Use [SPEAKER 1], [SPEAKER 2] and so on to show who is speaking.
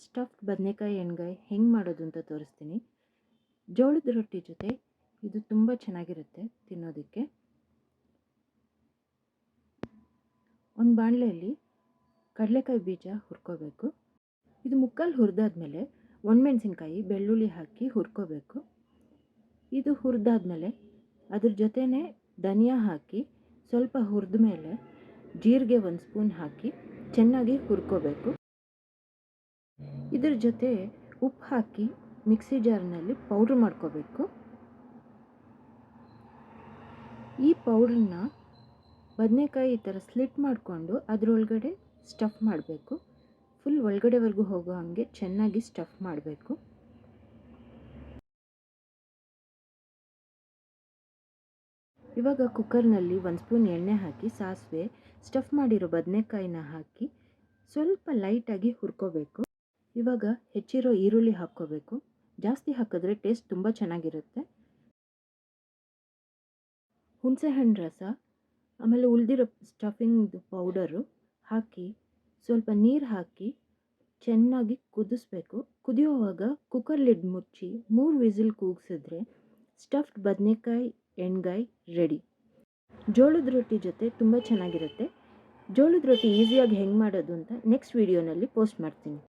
[SPEAKER 1] Stuffed ಬದನೆಕಾಯಿ ಎಣ್ಗಾಯಿ ಹೆಂಗೆ ಮಾಡೋದು ಅಂತ ತೋರಿಸ್ತೀನಿ. ಜೋಳದ ರೊಟ್ಟಿ ಜೊತೆ ಇದು ತುಂಬ ಚೆನ್ನಾಗಿರುತ್ತೆ ತಿನ್ನೋದಕ್ಕೆ. ಒಂದು ಬಾಣಲೆಯಲ್ಲಿ ಕಡಲೆಕಾಯಿ ಬೀಜ ಹುರ್ಕೋಬೇಕು. ಇದು ಮುಕ್ಕಾಲು ಹುರಿದಾದ್ಮೇಲೆ ಒಣಮೆಣಸಿನ್ಕಾಯಿ ಬೆಳ್ಳುಳ್ಳಿ ಹಾಕಿ ಹುರ್ಕೋಬೇಕು. ಇದು ಹುರಿದಾದ್ಮೇಲೆ ಅದ್ರ ಜೊತೆನೇ ಧನಿಯಾ ಹಾಕಿ ಸ್ವಲ್ಪ ಹುರಿದ ಮೇಲೆ ಜೀರಿಗೆ 1 ಸ್ಪೂನ್ ಹಾಕಿ ಚೆನ್ನಾಗಿ ಹುರ್ಕೋಬೇಕು. ಇದ್ರ ಜೊತೆ ಉಪ್ಪು ಹಾಕಿ ಮಿಕ್ಸಿ ಜಾರ್ನಲ್ಲಿ ಪೌಡ್ರ್ ಮಾಡ್ಕೋಬೇಕು. ಈ ಪೌಡ್ರನ್ನ ಬದನೆಕಾಯಿ ಈ ಥರ ಸ್ಲಿಟ್ ಮಾಡಿಕೊಂಡು ಅದರೊಳಗಡೆ ಸ್ಟಫ್ ಮಾಡಬೇಕು. ಫುಲ್ ಒಳಗಡೆವರೆಗೂ ಹೋಗೋ ಹಾಗೆ ಚೆನ್ನಾಗಿ ಸ್ಟಫ್ ಮಾಡಬೇಕು. ಇವಾಗ ಕುಕ್ಕರ್ನಲ್ಲಿ 1 ಸ್ಪೂನ್ ಎಣ್ಣೆ ಹಾಕಿ ಸಾಸಿವೆ ಸ್ಟಫ್ ಮಾಡಿರೋ ಬದನೆಕಾಯಿನ ಹಾಕಿ ಸ್ವಲ್ಪ ಲೈಟಾಗಿ ಹುರ್ಕೋಬೇಕು. ಇವಾಗ ಹೆಚ್ಚಿರೋ ಈರುಳ್ಳಿ ಹಾಕ್ಕೋಬೇಕು. ಜಾಸ್ತಿ ಹಾಕಿದ್ರೆ ಟೇಸ್ಟ್ ತುಂಬ ಚೆನ್ನಾಗಿರುತ್ತೆ. ಹುಣಸೆಹಣ್ಣು ರಸ ಆಮೇಲೆ ಉಳಿದಿರೋ ಸ್ಟಫಿಂಗ್ ಪೌಡರು ಹಾಕಿ ಸ್ವಲ್ಪ ನೀರು ಹಾಕಿ ಚೆನ್ನಾಗಿ ಕುದಿಸ್ಬೇಕು. ಕುದಿಯುವಾಗ ಕುಕ್ಕರ್ ಲಿಡ್ ಮುಚ್ಚಿ 3 ವಿಸಿಲ್ ಕೂಗಿಸಿದ್ರೆ ಸ್ಟಫ್ಡ್ ಬದನೆಕಾಯಿ ಎಣ್ಗಾಯಿ ರೆಡಿ. ಜೋಳದ ರೊಟ್ಟಿ ಜೊತೆ ತುಂಬ ಚೆನ್ನಾಗಿರುತ್ತೆ. ಜೋಳದ ರೊಟ್ಟಿ ಈಸಿಯಾಗಿ ಹೆಂಗೆ ಮಾಡೋದು ಅಂತ ನೆಕ್ಸ್ಟ್ ವಿಡಿಯೋನಲ್ಲಿ ಪೋಸ್ಟ್ ಮಾಡ್ತೀನಿ.